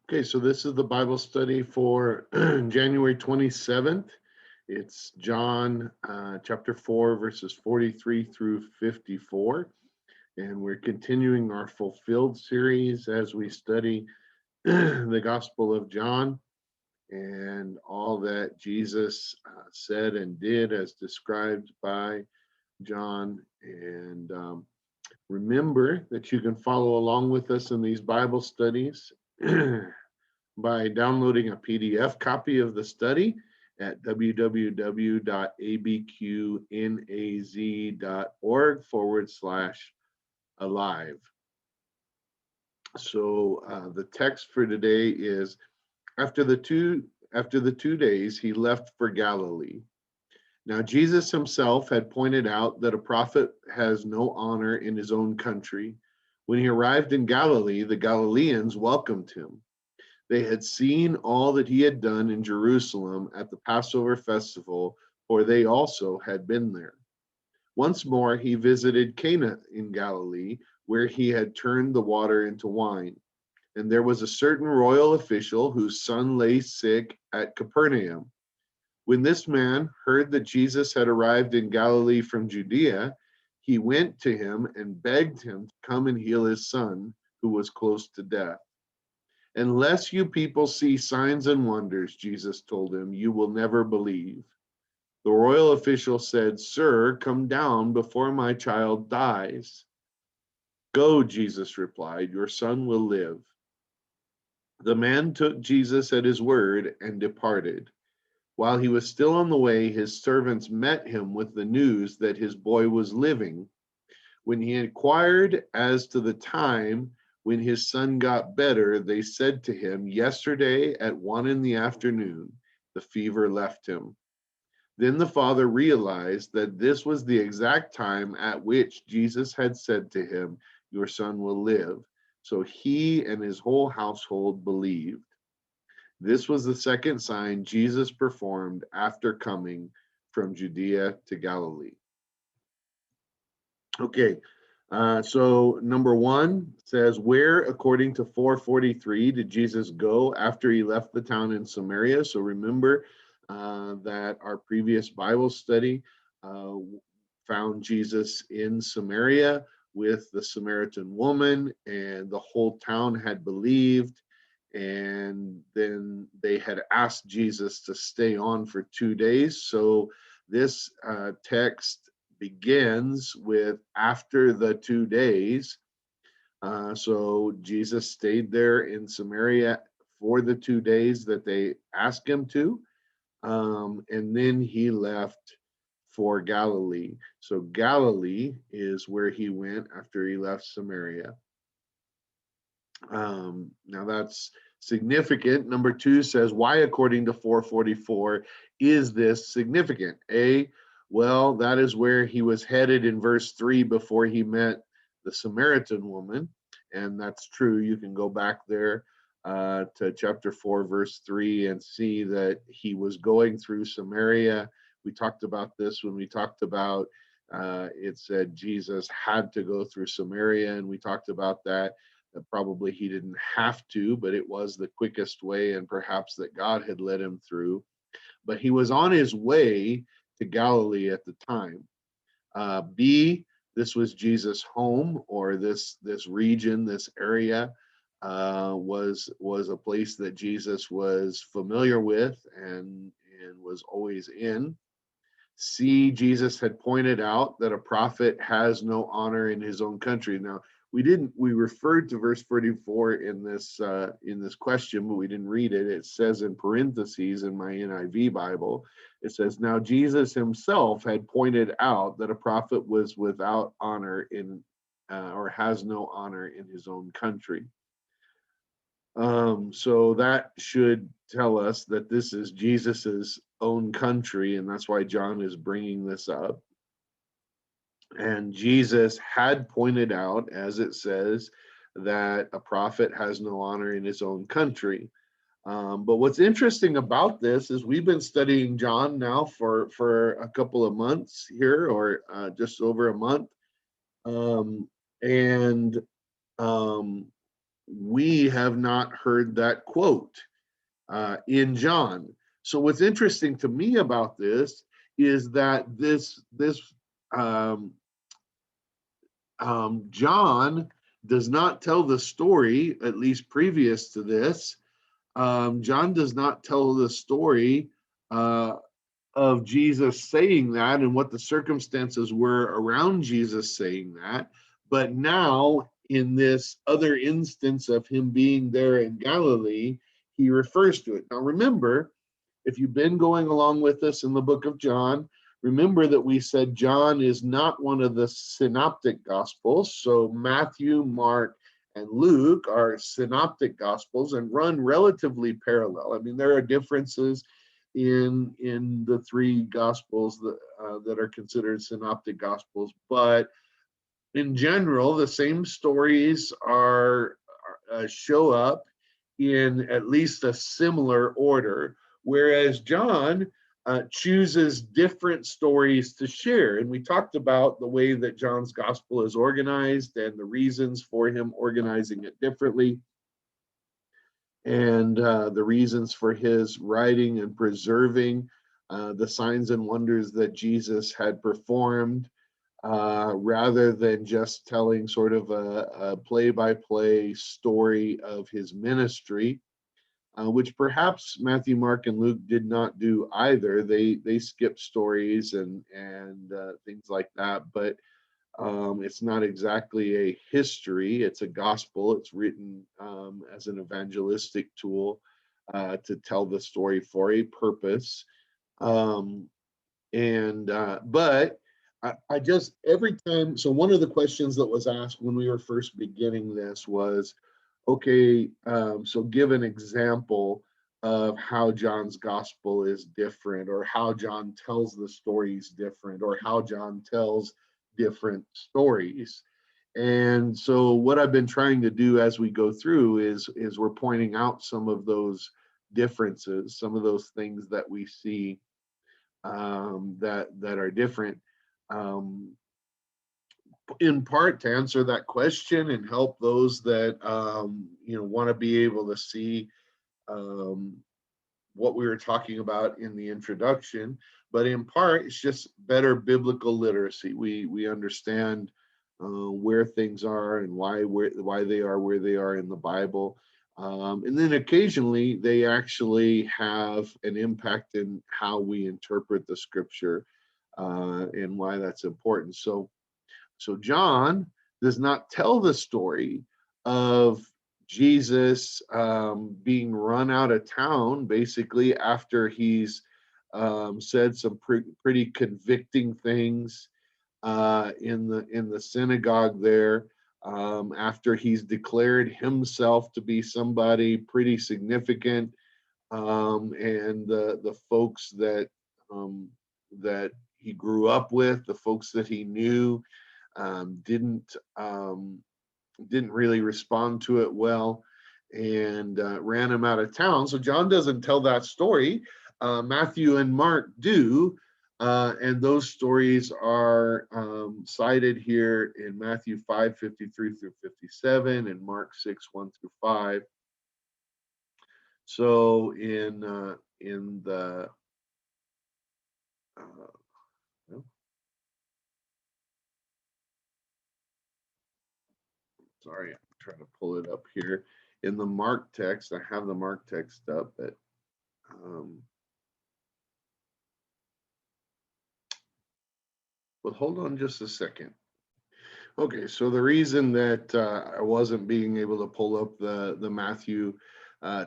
Okay, so this is the Bible study for January 27th. It's John chapter 4, verses 43 through 54. And we're continuing our Fulfilled series as we study the Gospel of John and all that Jesus said and did as described by John. And remember that you can follow along with us in these Bible studies by downloading a PDF copy of the study at www.abqnaz.org/alive. So the text for today is after the two days he left for Galilee. Now Jesus himself had pointed out that a prophet has no honor in his own country. When he arrived in Galilee, the Galileans welcomed him. They had seen all that he had done in Jerusalem at the Passover festival, for they also had been there. Once more, he visited Cana in Galilee, where he had turned the water into wine. And there was a certain royal official whose son lay sick at Capernaum. When this man heard that Jesus had arrived in Galilee from Judea, he went to him and begged him to come and heal his son, who was close to death. Unless you people see signs and wonders, Jesus told him, you will never believe. The royal official said, Sir, come down before my child dies. Go, Jesus replied, your son will live. The man took Jesus at his word and departed. While he was still on the way, his servants met him with the news that his boy was living. When he inquired as to the time when his son got better, they said to him, yesterday at 1 p.m, the fever left him. Then the father realized that this was the exact time at which Jesus had said to him, your son will live. So he and his whole household believed. This was the second sign Jesus performed after coming from Judea to Galilee. Okay, so number one says, where, according to 443, did Jesus go after he left the town in Samaria? So remember that our previous Bible study found Jesus in Samaria with the Samaritan woman, and the whole town had believed. And then they had asked Jesus to stay on for 2 days. So this text begins with after the 2 days. So Jesus stayed there in Samaria for the 2 days that they asked him to. And then he left for Galilee. So Galilee is where he went after he left Samaria. Now that's significant. Number two says, why, according to 444, is this significant? Well, that is where he was headed in verse 3 before he met the Samaritan woman. And that's true. You can go back there to chapter 4, verse 3, and see that he was going through Samaria. We talked about this when we talked about it said Jesus had to go through Samaria, and we talked about that probably he didn't have to, but it was the quickest way, and perhaps that God had led him through. But he was on his way to Galilee at the time. B, this was Jesus' home, or this region, this area was a place that Jesus was familiar with and was always in. C, Jesus had pointed out that a prophet has no honor in his own country. Now, we referred to verse 44 in this question, but we didn't read it. It says in parentheses in my NIV Bible, it says, now Jesus himself had pointed out that a prophet was without honor in or has no honor in his own country. So that should tell us that this is Jesus's own country, and that's why John is bringing this up. And Jesus had pointed out, as it says, that a prophet has no honor in his own country. But what's interesting about this is we've been studying John now for a couple of months here, or just over a month. And um, we have not heard that quote in John. So what's interesting to me about this is that this um, John does not tell the story, at least previous to this. John does not tell the story uh, of Jesus saying that and what the circumstances were around Jesus saying that. But now, in this other instance of him being there in Galilee, he refers to it. Now, remember, if you've been going along with us in the book of John, remember that we said John is not one of the synoptic gospels. So Matthew, Mark, and Luke are synoptic gospels and run relatively parallel. I mean, there are differences in the three gospels that are considered synoptic gospels, but in general, the same stories are show up in at least a similar order, whereas John chooses different stories to share. And we talked about the way that John's gospel is organized and the reasons for him organizing it differently, and the reasons for his writing and preserving the signs and wonders that Jesus had performed, rather than just telling sort of a play-by-play story of his ministry, which perhaps Matthew, Mark, and Luke did not do either. They skipped stories and things like that, but it's not exactly a history. It's a gospel. It's written as an evangelistic tool to tell the story for a purpose. Um, and but I just every time. So one of the questions that was asked when we were first beginning this was, okay, so give an example of how John's gospel is different, or how John tells the stories different, or how John tells different stories. And so what I've been trying to do as we go through is we're pointing out some of those differences, some of those things that we see that are different, um, in part to answer that question and help those that want to be able to see um, what we were talking about in the introduction. But in part, it's just better biblical literacy. We understand where things are and why they are where they are in the Bible. And then occasionally they actually have an impact in how we interpret the scripture, and why that's important. So John does not tell the story of Jesus being run out of town, basically after he's said some pretty convicting things in the synagogue there. After he's declared himself to be somebody pretty significant, and the folks that he grew up with, the folks that he knew, um, didn't um, didn't really respond to it well, and ran him out of town. So John doesn't tell that story. Matthew and Mark do, and those stories are cited here in Matthew 5:53 through 57 and Mark 6:1 through 5. So in the uh, sorry, I'm trying to pull it up here. In the Mark text, I have the Mark text up, but hold on just a second. Okay, so the reason that I wasn't being able to pull up the Matthew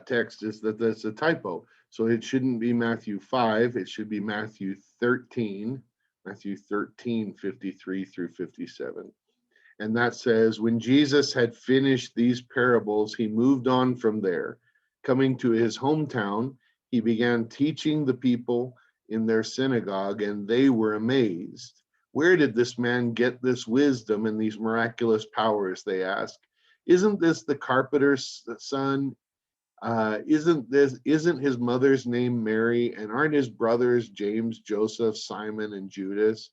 text is that that's a typo. So it shouldn't be Matthew 5, it should be Matthew 13, Matthew 13, 53 through 57. And that says, when Jesus had finished these parables, he moved on from there. Coming to his hometown, he began teaching the people in their synagogue, and they were amazed. Where did this man get this wisdom and these miraculous powers? They asked. Isn't this the carpenter's son? Isn't his mother's name Mary? And aren't his brothers James, Joseph, Simon, and Judas?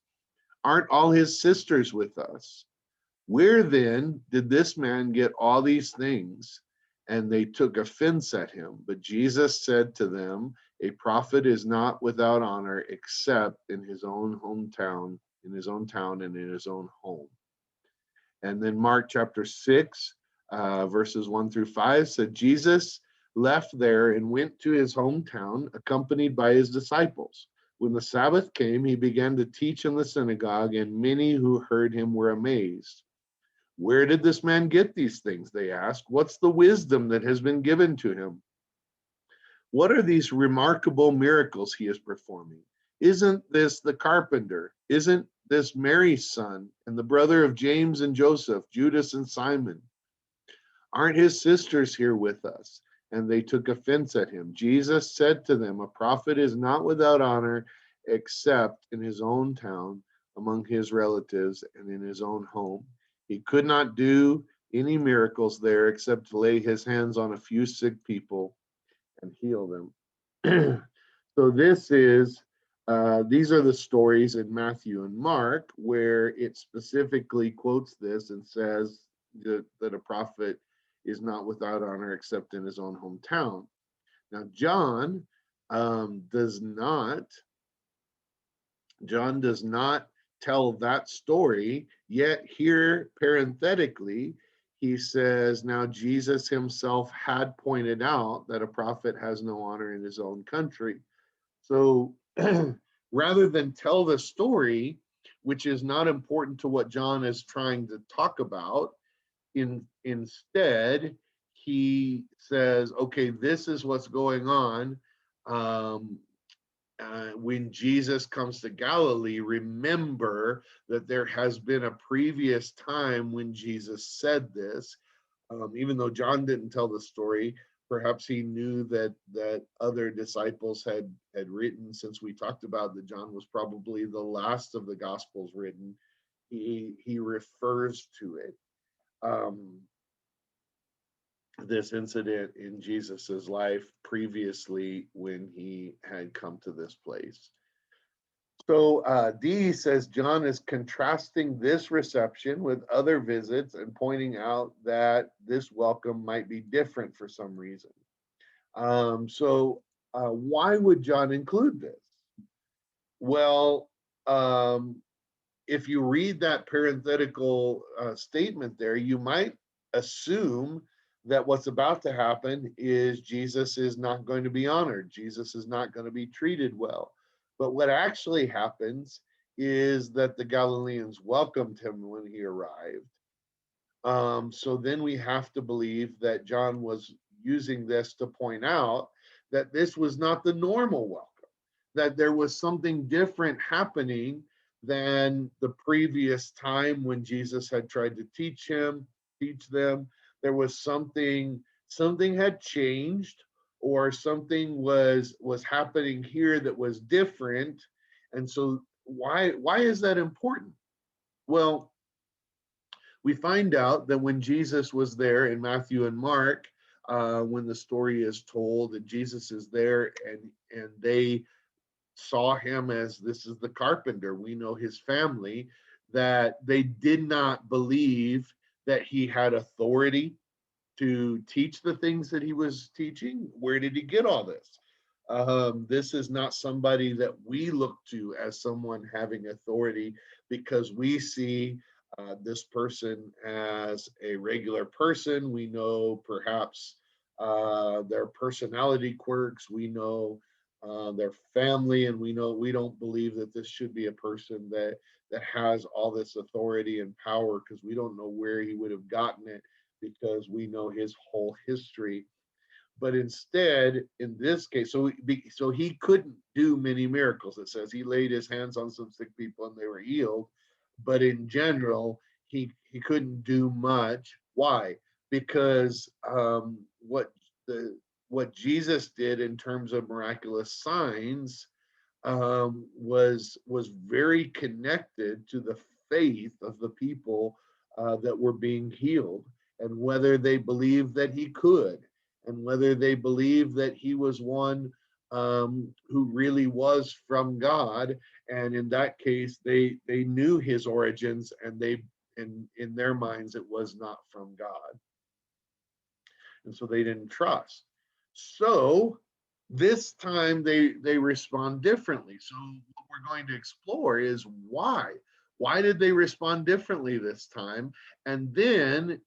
Aren't all his sisters with us? Where then did this man get all these things? And they took offense at him. But Jesus said to them, a prophet is not without honor except in his own hometown, in his own town, and in his own home. And then Mark chapter 6, verses 1 through 5 said, Jesus left there and went to his hometown, accompanied by his disciples. When the Sabbath came, he began to teach in the synagogue, and many who heard him were amazed. Where did this man get these things? They asked. What's the wisdom that has been given to him? What are these remarkable miracles he is performing? Isn't this the carpenter? Isn't this Mary's son and the brother of James and Joseph, Judas and Simon? Aren't his sisters here with us? And they took offense at him. Jesus said to them, a prophet is not without honor except in his own town, among his relatives, and in his own home. He could not do any miracles there except to lay his hands on a few sick people and heal them. So these are the stories in Matthew and Mark where it specifically quotes this and says that a prophet is not without honor except in his own hometown. Now does not John does not tell that story, yet here parenthetically he says, now Jesus himself had pointed out that a prophet has no honor in his own country. So rather than tell the story, which is not important to what John is trying to talk about, instead, he says, okay, this is what's going on. When Jesus comes to Galilee, remember that there has been a previous time when Jesus said this. Even though John didn't tell the story, perhaps he knew that other disciples had written. Since we talked about that John was probably the last of the Gospels written, he refers to it. This incident in Jesus's life previously when he had come to this place. So D says John is contrasting this reception with other visits and pointing out that this welcome might be different for some reason. Why would John include this? Well, if you read that parenthetical statement there, you might assume that what's about to happen is Jesus is not going to be honored. Jesus is not going to be treated well. But what actually happens is that the Galileans welcomed him when he arrived. So then we have to believe that John was using this to point out that this was not the normal welcome, that there was something different happening than the previous time when Jesus had tried to teach them. There was something had changed, or something was happening here that was different. And so why is that important? Well, we find out that when Jesus was there in Matthew and Mark, when the story is told that Jesus is there and they saw him as this is the carpenter, we know his family, that they did not believe that he had authority to teach the things that he was teaching. Where did he get all this? This is not somebody that we look to as someone having authority, because we see this person as a regular person. We know perhaps their personality quirks. We know their family, and we don't believe that this should be a person that has all this authority and power, because we don't know where he would have gotten it, because we know his whole history. But instead, in this case, so he couldn't do many miracles. It says he laid his hands on some sick people and they were healed. But in general, he couldn't do much. Why? Because what Jesus did in terms of miraculous signs was very connected to the faith of the people that were being healed, and whether they believed that he could, and whether they believed that he was one who really was from God. And in that case, they knew his origins, and and in their minds it was not from God. And so they didn't trust. So this time they respond differently. So what we're going to explore is why. Why did they respond differently this time? And then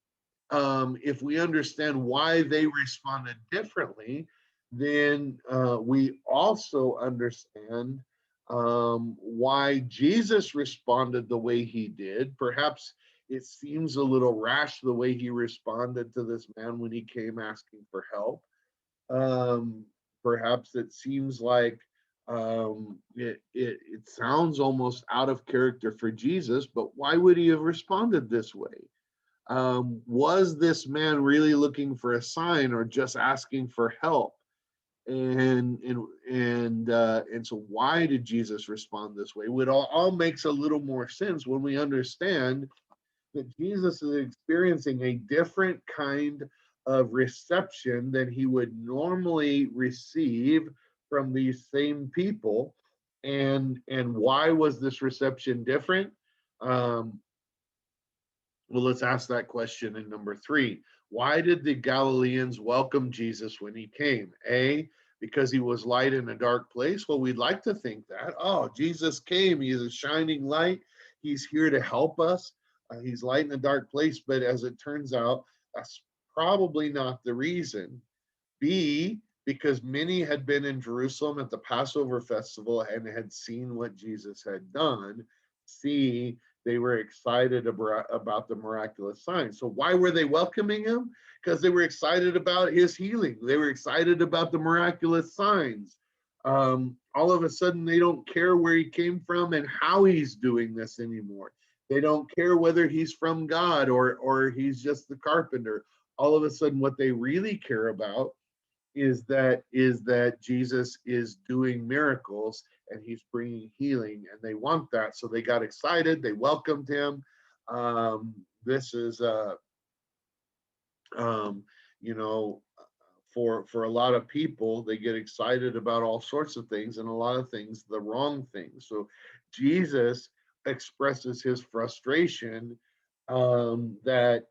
if we understand why they responded differently, then we also understand why Jesus responded the way he did. Perhaps it seems a little rash the way he responded to this man when he came asking for help. Um, Perhaps it seems like it sounds almost out of character for Jesus, but why would he have responded this way? Was this man really looking for a sign or just asking for help? And so why did Jesus respond this way? It all makes a little more sense when we understand that Jesus is experiencing a different kind of reception than he would normally receive from these same people. And why was this reception different? Um, well, let's ask that question in number 3. Why did the Galileans welcome Jesus when he came? A, because he was light in a dark place. Well, we'd like to think that. Oh, Jesus came. He is a shining light. He's here to help us. He's light in a dark place. But as it turns out, that's probably not the reason. B, because many had been in Jerusalem at the Passover festival and had seen what Jesus had done. C, they were excited about the miraculous signs. So why were they welcoming him? Because they were excited about his healing. They were excited about the miraculous signs. All of a sudden, they don't care where he came from and how he's doing this anymore. They don't care whether he's from God or he's just the carpenter. All of a sudden, what they really care about is that Jesus is doing miracles and he's bringing healing, and they want that. So they got excited. They welcomed him. This is um, you know, for a lot of people, they get excited about all sorts of things, and a lot of things the wrong things. So Jesus expresses his frustration that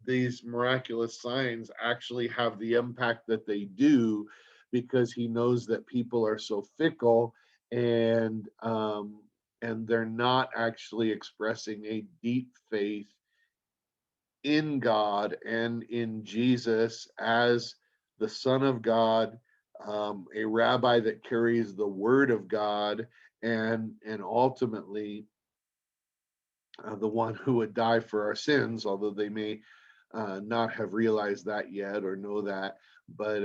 these miraculous signs actually have the impact that they do, because he knows that people are so fickle, and they're not actually expressing a deep faith in God and in Jesus as the Son of God, a rabbi that carries the Word of God, and ultimately the one who would die for our sins, although they may not have realized that yet or know that. But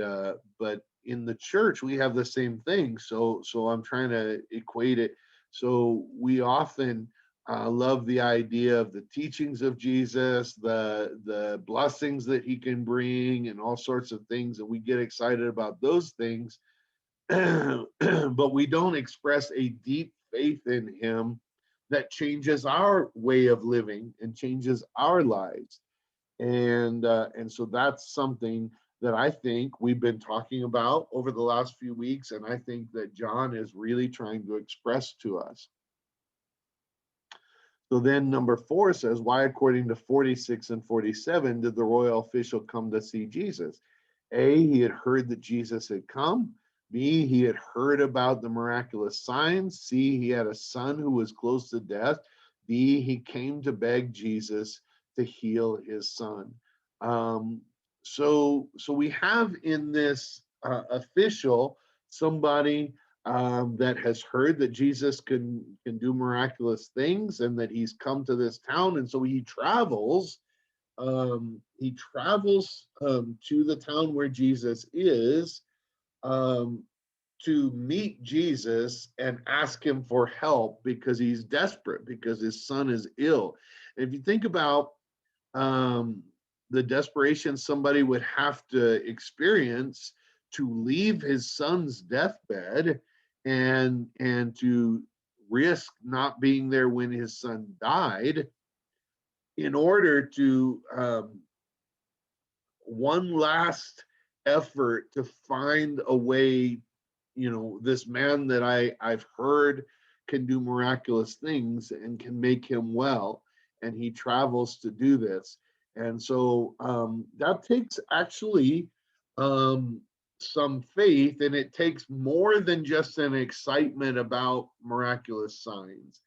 in the church we have the same thing. So I'm trying to equate it. So we often love the idea of the teachings of Jesus, the blessings that he can bring, and all sorts of things, and we get excited about those things. But we don't express a deep faith in him that changes our way of living and changes our lives. And so that's something that I think we've been talking about over the last few weeks, and I think that John is really trying to express to us. So then number 4 says, why, according to 46 and 47, did the royal official come to see Jesus? A, he had heard that Jesus had come. B, he had heard about the miraculous signs. C, he had a son who was close to death. D, he came to beg Jesus to heal his son. So we have in this official somebody that has heard that Jesus can do miraculous things, and that he's come to this town, and so he travels. To the town where Jesus is, um, to meet Jesus and ask him for help because he's desperate, because his son is ill. And if you think about um, the desperation somebody would have to experience to leave his son's deathbed and to risk not being there when his son died in order to one last effort to find a way, this man that I've heard can do miraculous things and can make him well. and he travels to do this. And so that takes actually um, some faith, and it takes more than just an excitement about miraculous signs.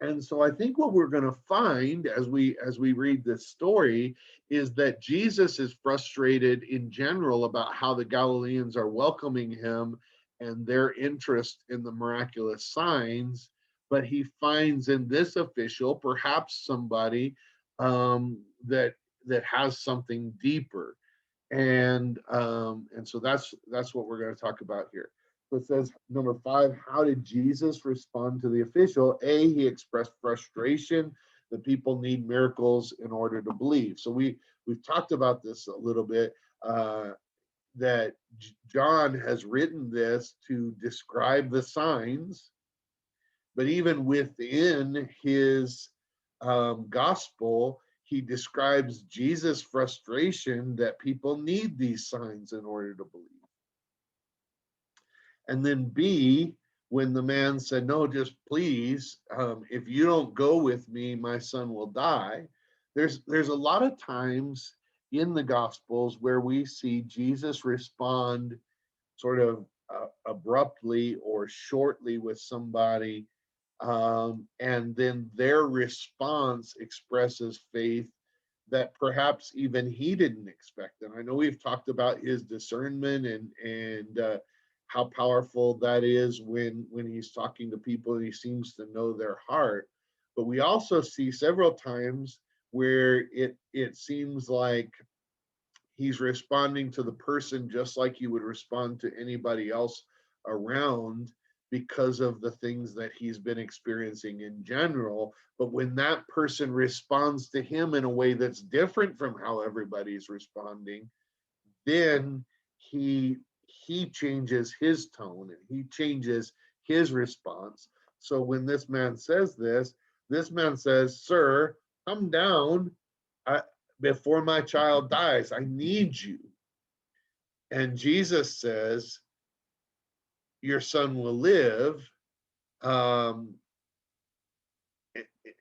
And so I think what we're going to find as we read this story is that Jesus is frustrated in general about how the Galileans are welcoming him and their interest in the miraculous signs, but he finds in this official perhaps somebody that has something deeper. And so that's what we're going to talk about here. So it says number 5, how did Jesus respond to the official? A, he expressed frustration that people need miracles in order to believe. So we've talked about this a little bit, that John has written this to describe the signs, but even within his gospel, he describes Jesus' frustration that people need these signs in order to believe. And then B, when the man said, no, just please, if you don't go with me, my son will die. There's a lot of times in the Gospels where we see Jesus respond sort of abruptly or shortly with somebody, and then their response expresses faith that perhaps even he didn't expect. And I know we've talked about his discernment and how powerful that is when he's talking to people and he seems to know their heart. But we also see several times where it seems like he's responding to the person just like you would respond to anybody else around because of the things that he's been experiencing in general. But when that person responds to him in a way that's different from how everybody's responding, then he changes his tone and he changes his response. So when this man says this man says, sir, come down. I, before my child dies, I need you. And Jesus says, your son will live. Um,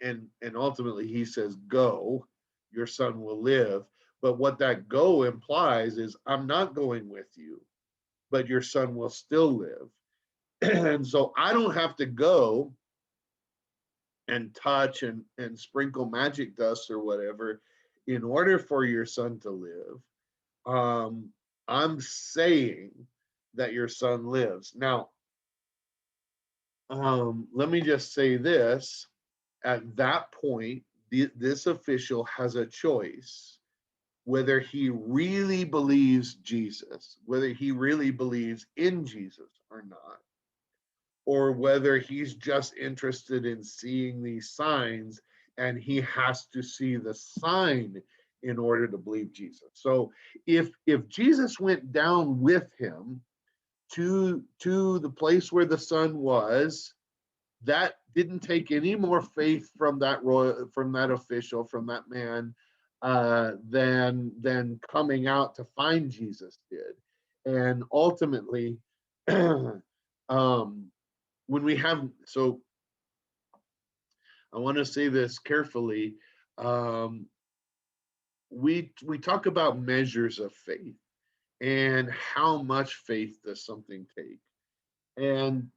and ultimately he says, go, your son will live. But what that go implies is, I'm not going with you, but your son will still live. And so I don't have to go and touch and sprinkle magic dust or whatever in order for your son to live. I'm saying that your son lives. Now, let me just say this. At that point, this official has a choice whether he really believes Jesus, whether he really believes in Jesus or not, or whether he's just interested in seeing these signs and he has to see the sign in order to believe Jesus. So if Jesus went down with him to the place where the son was, that didn't take any more faith from that royal, from that official, from that man, than coming out to find Jesus did. And ultimately, um, when we have, so I want to say this carefully. Um, we talk about measures of faith and how much faith does something take, and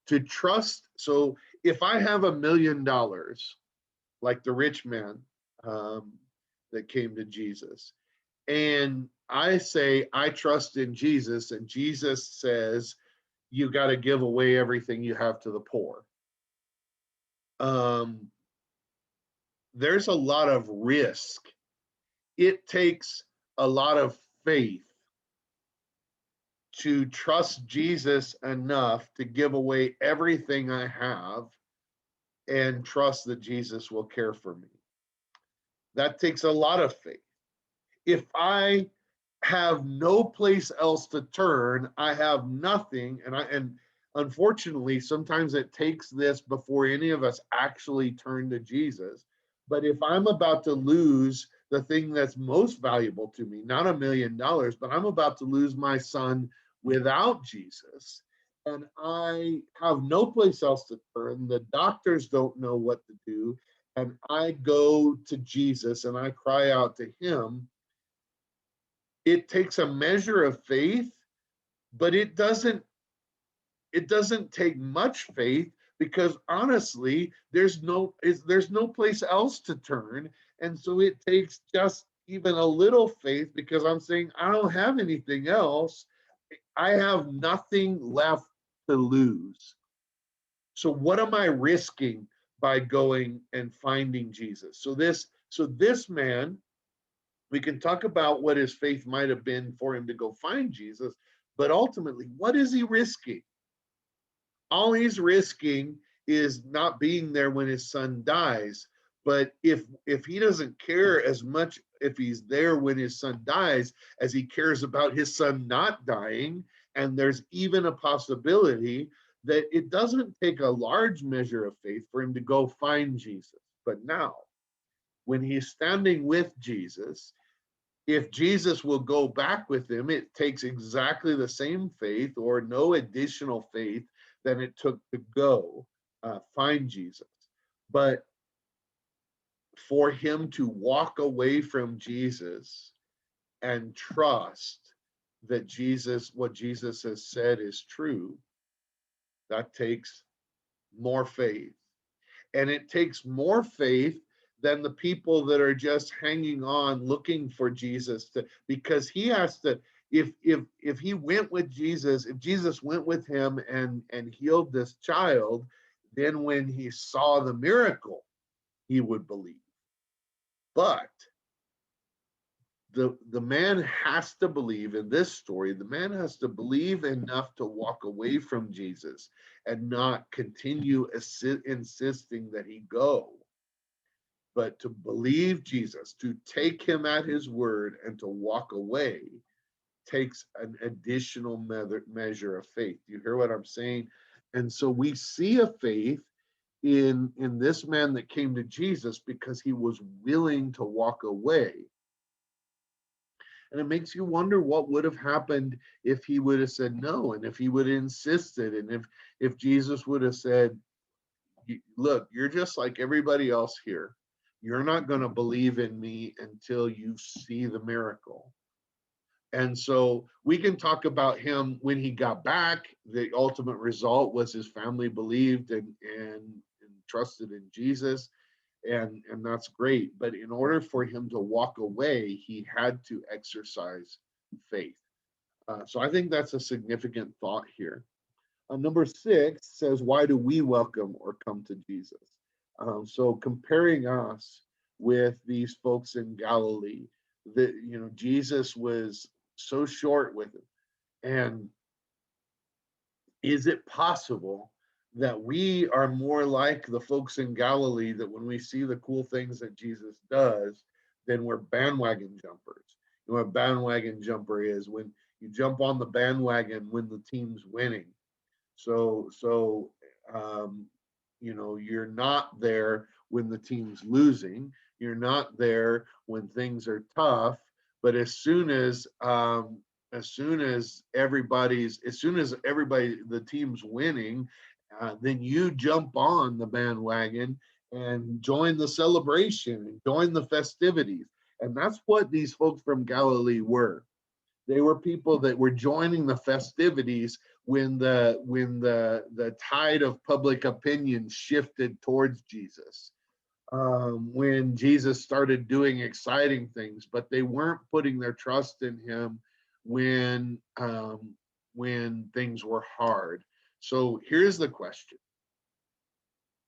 to trust. So if I have $1 million, like the rich man um, that came to Jesus, and I say I trust in Jesus, and Jesus says you got to give away everything you have to the poor. Um, there's a lot of risk. It takes a lot of faith to trust Jesus enough to give away everything I have and trust that Jesus will care for me. That takes a lot of faith. If I have no place else to turn, I have nothing, and unfortunately sometimes it takes this before any of us actually turn to Jesus. But if I'm about to lose the thing that's most valuable to me, not $1 million, but I'm about to lose my son without Jesus, and I have no place else to turn, the doctors don't know what to do, and I go to Jesus and I cry out to him, it takes a measure of faith, but it doesn't take much faith, because honestly there's no place else to turn. And so it takes just even a little faith, because I'm saying I don't have anything else. I have nothing left to lose. So what am I risking by going and finding Jesus? So this man, we can talk about what his faith might have been for him to go find Jesus, but ultimately, what is he risking? All he's risking is not being there when his son dies. But if he doesn't care as much if he's there when his son dies as he cares about his son not dying, and there's even a possibility that it doesn't take a large measure of faith for him to go find Jesus. But now, when he's standing with Jesus, if Jesus will go back with him, it takes exactly the same faith or no additional faith than it took to go find Jesus. But for him to walk away from Jesus and trust that what Jesus has said is true, that takes more faith. And it takes more faith than the people that are just hanging on looking for Jesus, because he has to, if he went with Jesus, if Jesus went with him and healed this child, then when he saw the miracle he would believe. But the man has to believe, in this story, the man has to believe enough to walk away from Jesus and not continue insisting that he go, but to believe Jesus, to take him at his word and to walk away, takes an additional measure of faith. You hear what I'm saying? And so we see a faith in this man that came to Jesus because he was willing to walk away. And it makes you wonder what would have happened if he would have said no, and if he would have insisted, and if Jesus would have said, look, you're just like everybody else here. You're not going to believe in me until you see the miracle. And so we can talk about him when he got back. The ultimate result was his family believed and trusted in Jesus. And that's great. But in order for him to walk away, he had to exercise faith. So I think that's a significant thought here. Number 6 says, why do we welcome or come to Jesus? So comparing us with these folks in Galilee, that Jesus was so short with it. And is it possible that we are more like the folks in Galilee, that when we see the cool things that Jesus does, then we're bandwagon jumpers? You know what a bandwagon jumper is? When you jump on the bandwagon when the team's winning. So um, you're not there when the team's losing. You're not there when things are tough. But as soon as everybody the team's winning, then you jump on the bandwagon and join the celebration and join the festivities. And that's what these folks from Galilee were. They were people that were joining the festivities when the tide of public opinion shifted towards Jesus. When Jesus started doing exciting things, but they weren't putting their trust in him when things were hard. So here's the question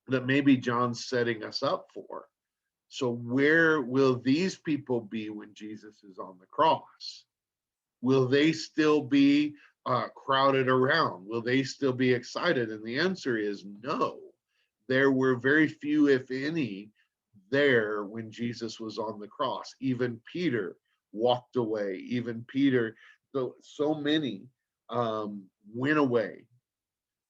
that maybe John's setting us up for. So where will these people be when Jesus is on the cross? Will they still be crowded around? Will they still be excited? And the answer is no. There were very few, if any, there when Jesus was on the cross. Even Peter walked away. Even Peter, so many went away.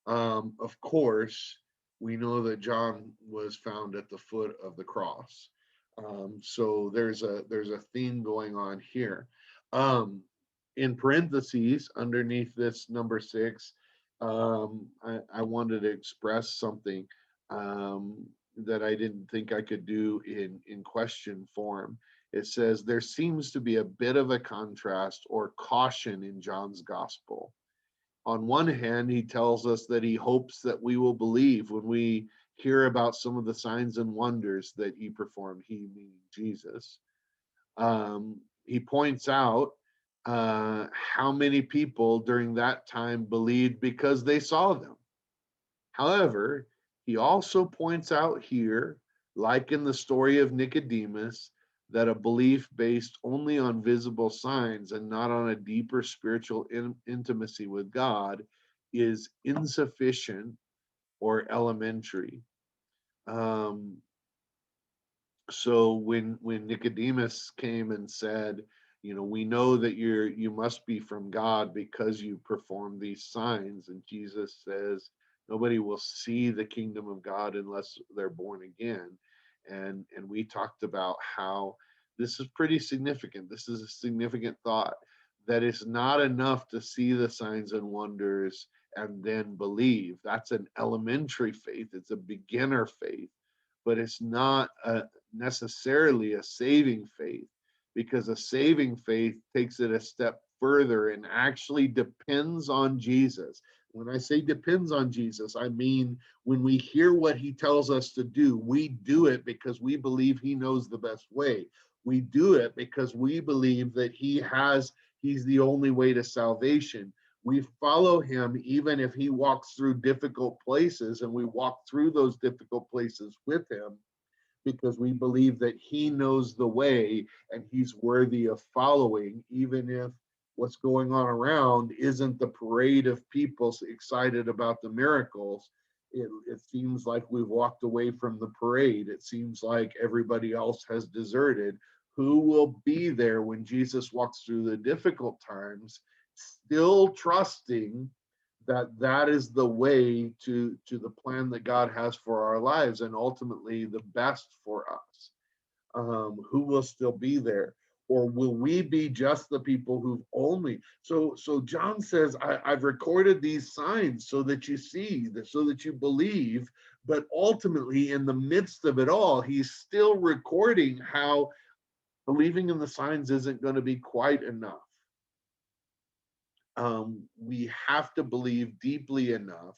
Of course, we know that John was found at the foot of the cross. So there's a theme going on here. In parentheses, underneath this number 6, I wanted to express something. that I didn't think I could do in question form. It says there seems to be a bit of a contrast or caution in John's gospel. On one hand, he tells us that he hopes that we will believe when we hear about some of the signs and wonders that he performed, he meaning Jesus. He points out how many people during that time believed because they saw them. However, he also points out here, like in the story of Nicodemus, that a belief based only on visible signs and not on a deeper spiritual intimacy with God is insufficient or elementary. Um, so when Nicodemus came and said, we know that you must be from God because you perform these signs, and Jesus says nobody will see the kingdom of God unless they're born again. And we talked about how this is pretty significant. This is a significant thought, that it's not enough to see the signs and wonders and then believe. That's an elementary faith, it's a beginner faith, but it's not necessarily a saving faith, because a saving faith takes it a step further and actually depends on Jesus. When I say depends on Jesus, I mean when we hear what he tells us to do, we do it because we believe he knows the best way. We do it because we believe that he's the only way to salvation. We follow him even if he walks through difficult places, and we walk through those difficult places with him because we believe that he knows the way and he's worthy of following, even if what's going on around isn't the parade of people excited about the miracles. It seems like we've walked away from the parade. It seems like everybody else has deserted. Who will be there when Jesus walks through the difficult times, still trusting that is the way to the plan that God has for our lives, and ultimately the best for us? Who will still be there? Or will we be just the people who've only so John says, I've recorded these signs so that you see, so that you believe, but ultimately in the midst of it all, he's still recording how believing in the signs isn't going to be quite enough. We have to believe deeply enough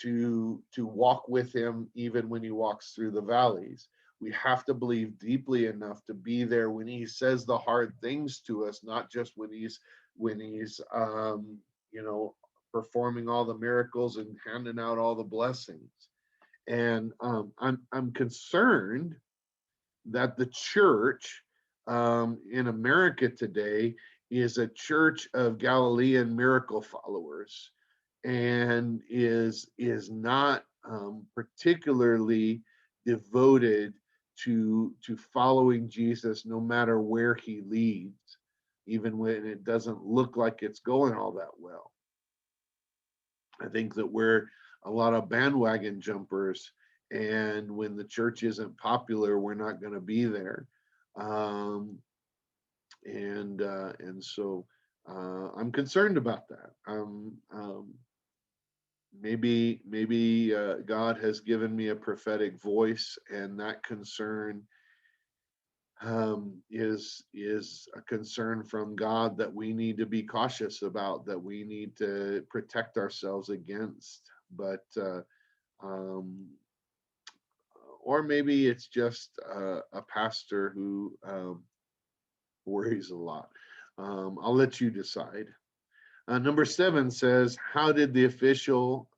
to walk with him even when he walks through the valleys. We have to believe deeply enough to be there when he says the hard things to us, not just when he's you know performing all the miracles and handing out all the blessings. And I'm concerned that the church in America today is a church of Galilean miracle followers, and is not particularly devoted to following Jesus, no matter where he leads, even when it doesn't look like it's going all that well. I think that we're a lot of bandwagon jumpers, and when the church isn't popular, we're not going to be there. Um, and so I'm concerned about that. Maybe God has given me a prophetic voice, and that concern is a concern from God that we need to be cautious about, that we need to protect ourselves against. But um, or maybe it's just a pastor who worries a lot. I'll let you decide. Number 7 says, how did the official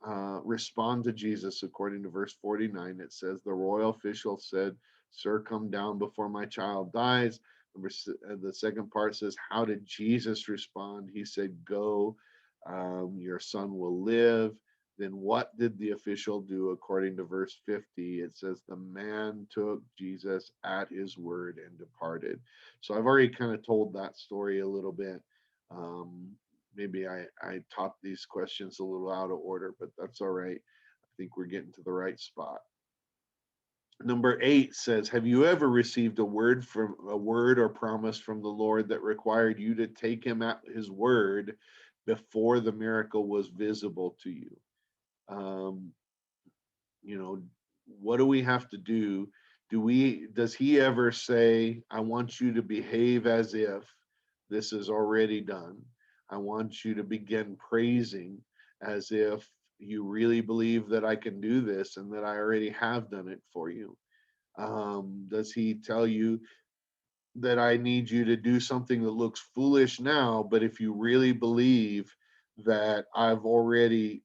respond to Jesus? According to verse 49, it says, the royal official said, sir, come down before my child dies. The second part says, how did Jesus respond? He said, go, your son will live. Then what did the official do? According to verse 50, it says, the man took Jesus at his word and departed. So I've already kind of told that story a little bit. Maybe I taught these questions a little out of order, but that's all right. I think we're getting to the right spot. Number 8 says, have you ever received a word or promise from the Lord that required you to take him at his word before the miracle was visible to you? Um, you know, what do we have to do? Does he ever say, I want you to behave as if this is already done? I want you to begin praising as if you really believe that I can do this and that I already have done it for you. Does he tell you that I need you to do something that looks foolish now, but if you really believe that I've already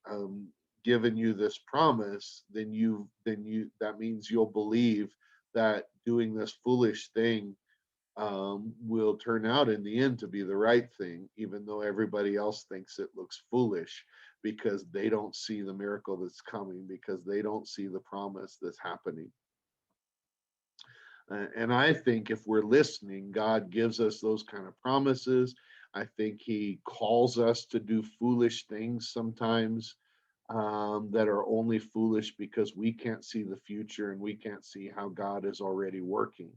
given you this promise, then you that means you'll believe that doing this foolish thing will turn out in the end to be the right thing, even though everybody else thinks it looks foolish because they don't see the miracle that's coming, because they don't see the promise that's happening. And I think if we're listening, God gives us those kind of promises. I think He calls us to do foolish things sometimes, that are only foolish because we can't see the future and we can't see how God is already working.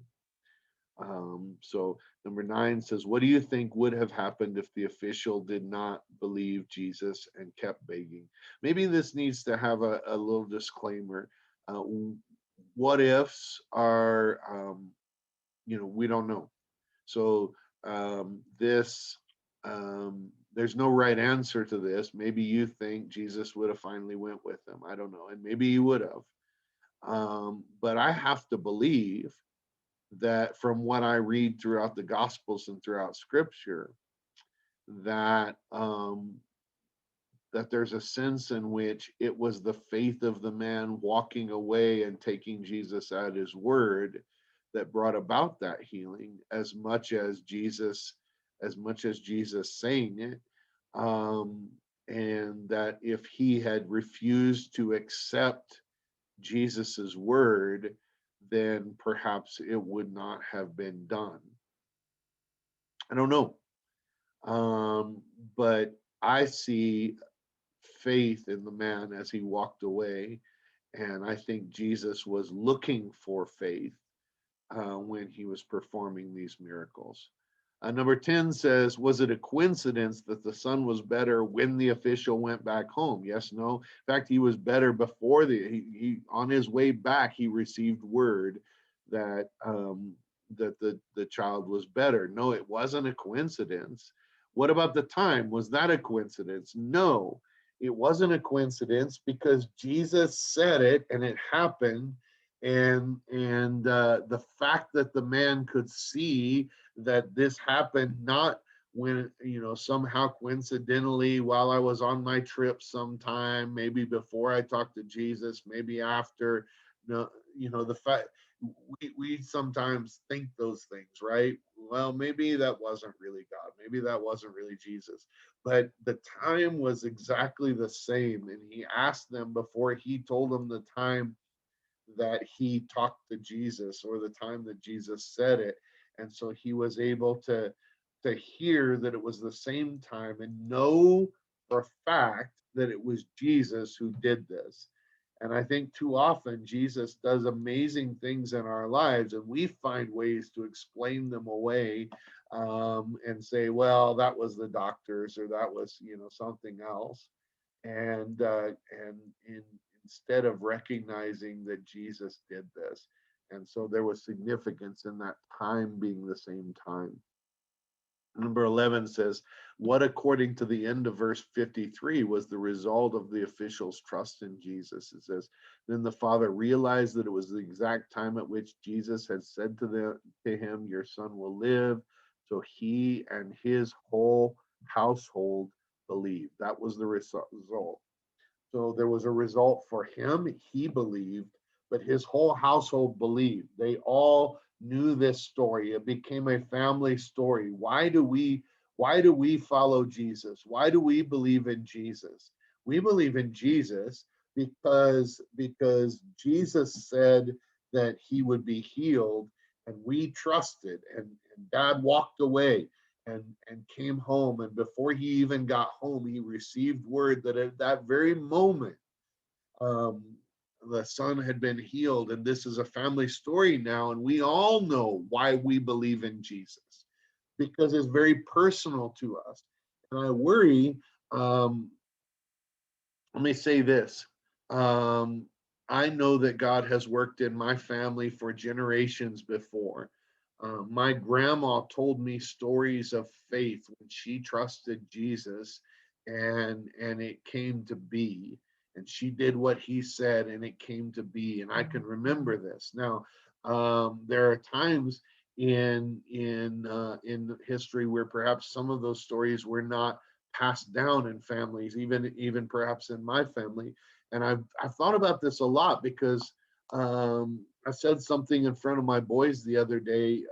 So, number 9 says, what do you think would have happened if the official did not believe Jesus and kept begging? Maybe this needs to have a little disclaimer. Uh, what ifs are, we don't know. So this there's no right answer to this. Maybe you think Jesus would have finally went with them. I don't know, and maybe he would have. But I have to believe that from what I read throughout the Gospels and throughout Scripture, that that there's a sense in which it was the faith of the man walking away and taking Jesus at his word that brought about that healing, as much as Jesus saying it. um, and that if he had refused to accept Jesus's word, then perhaps it would not have been done. I don't know. But I see faith in the man as he walked away. And I think Jesus was looking for faith when he was performing these miracles. Number 10 says, was it a coincidence that the son was better when the official went back home? Yes, no. In fact, he was better before he on his way back, he received word that that the child was better. No, it wasn't a coincidence. What about the time? Was that a coincidence? No, it wasn't a coincidence because Jesus said it and it happened. And the fact that the man could see that this happened not when, somehow coincidentally while I was on my trip sometime, maybe before I talked to Jesus, maybe after. No, the fact we sometimes think those things, right? Well, maybe that wasn't really God, maybe that wasn't really Jesus, but the time was exactly the same. And he asked them before he told them the time that he talked to Jesus, or the time that Jesus said it. And so he was able to hear that it was the same time and know for a fact that it was Jesus who did this. And I think too often Jesus does amazing things in our lives, and we find ways to explain them away, and say, well, that was the doctors, or that was, something else. And instead of recognizing that Jesus did this. And so there was significance in that time being the same time. Number 11 says, what according to the end of verse 53 was the result of the official's trust in Jesus? It says, then the father realized that it was the exact time at which Jesus had said to him, your son will live. So he and his whole household believed. That was the result. So there was a result for him. He believed, but his whole household believed. They all knew this story. It became a family story. Why do we follow Jesus? Why do we believe in Jesus? We believe in Jesus because Jesus said that he would be healed, and we trusted, and Dad walked away and came home. And before he even got home, he received word that at that very moment, um, the son had been healed. And this is a family story now. And we all know why we believe in Jesus, because it's very personal to us. And I worry, let me say this. Um, I know that God has worked in my family for generations before. My grandma told me stories of faith when she trusted Jesus, and it came to be. And she did what he said, and it came to be. And I can remember this. Now, there are times in history where perhaps some of those stories were not passed down in families, even perhaps in my family. And I've thought about this a lot because I said something in front of my boys the other day,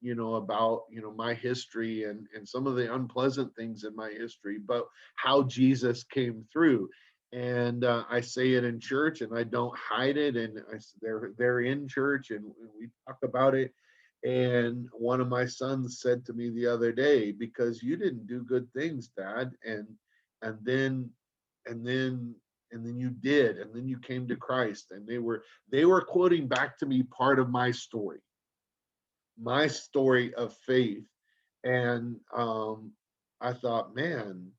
about my history and some of the unpleasant things in my history, but how Jesus came through. And I say it in church, and I don't hide it. And they're in church, and we talk about it. And one of my sons said to me the other day, "Because you didn't do good things, Dad, and then and then and then you did, and then you came to Christ." And they were quoting back to me part of my story of faith. And I thought, man,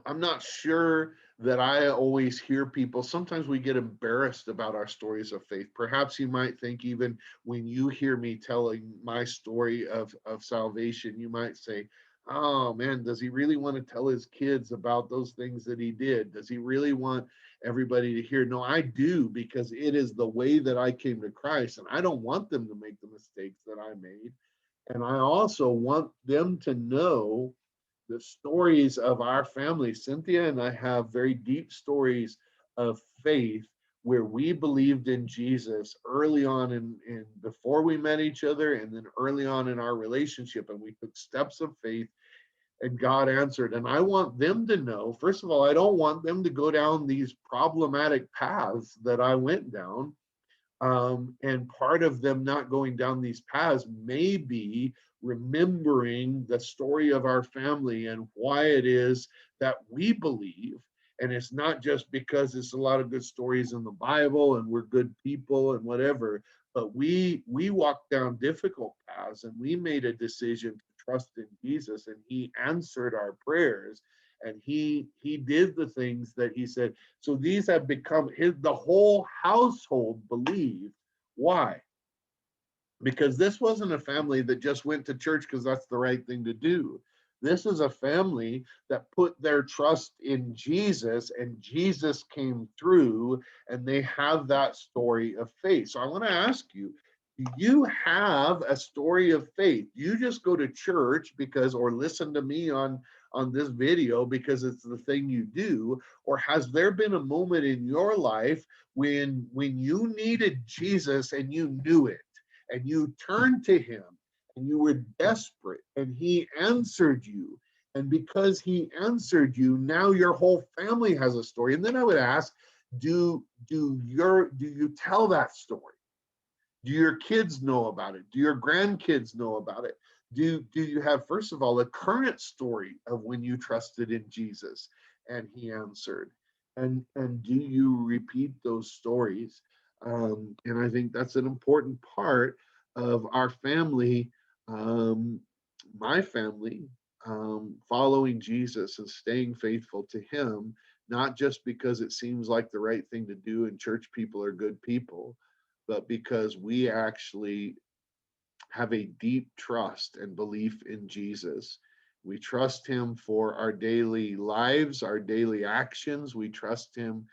I'm not sure that I always hear people. Sometimes we get embarrassed about our stories of faith. Perhaps you might think, even when you hear me telling my story of salvation, you might say, "Oh man, does he really want to tell his kids about those things that he did? Does he really want everybody to hear?" No, I do, because it is the way that I came to Christ, and I don't want them to make the mistakes that I made. And I also want them to know the stories of our family. Cynthia and I have very deep stories of faith where we believed in Jesus early on in before we met each other, and then early on in our relationship, and we took steps of faith, and God answered. And I want them to know, first of all, I don't want them to go down these problematic paths that I went down. And part of them not going down these paths may be remembering the story of our family and why it is that we believe. And it's not just because it's a lot of good stories in the Bible and we're good people and whatever, but we walked down difficult paths, and we made a decision to trust in Jesus, and he answered our prayers, and he did the things that he said. So these have become the whole household believed. Why? Because this wasn't a family that just went to church because that's the right thing to do. This is a family that put their trust in Jesus, and Jesus came through, and they have that story of faith. So I want to ask you, do you have a story of faith? Do you just go to church because, or listen to me on this video because it's the thing you do? Or has there been a moment in your life when you needed Jesus and you knew it, and you turned to him, and you were desperate, and he answered you? And because he answered you, now your whole family has a story. And then I would ask, do you tell that story? Do your kids know about it? Do your grandkids know about it? Do you have, first of all, a current story of when you trusted in Jesus and he answered? And do you repeat those stories? And I think that's an important part of our family, um, my family, following Jesus and staying faithful to him, not just because it seems like the right thing to do and church people are good people, but because we actually have a deep trust and belief in Jesus. We trust him for our daily lives, our daily actions. We trust him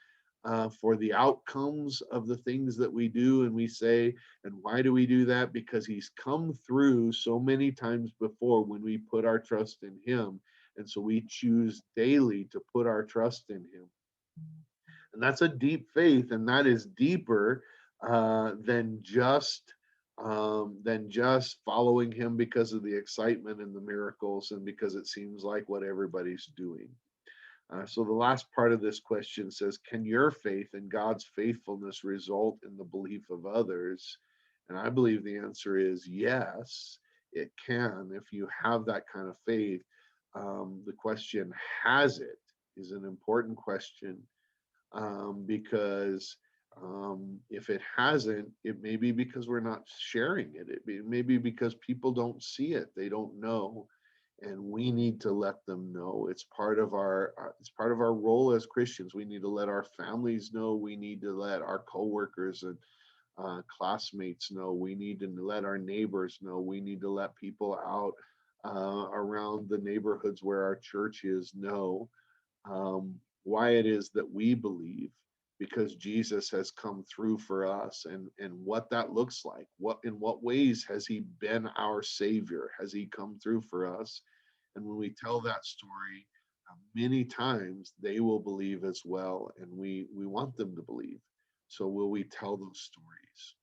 for the outcomes of the things that we do and we say. And why do we do that? Because he's come through so many times before when we put our trust in him. And so we choose daily to put our trust in him. And that's a deep faith, and that is deeper than just following him because of the excitement and the miracles and because it seems like what everybody's doing. So the last part of this question says, can your faith and God's faithfulness result in the belief of others? And I believe the answer is yes, it can. If you have that kind of faith, the question, has it, is an important question, because if it hasn't, it may be because we're not sharing it. It may be because people don't see it, they don't know. and we need to let them know. It's part of it's part of our role as Christians. We need to let our families know. We need to let our coworkers and classmates know. We need to let our neighbors know. We need to let people out around the neighborhoods where our church is know why it is that we believe, because Jesus has come through for us, and what that looks like. What In what ways has he been our savior? Has he come through for us? And when we tell that story, many times they will believe as well, and we want them to believe. So will we tell those stories?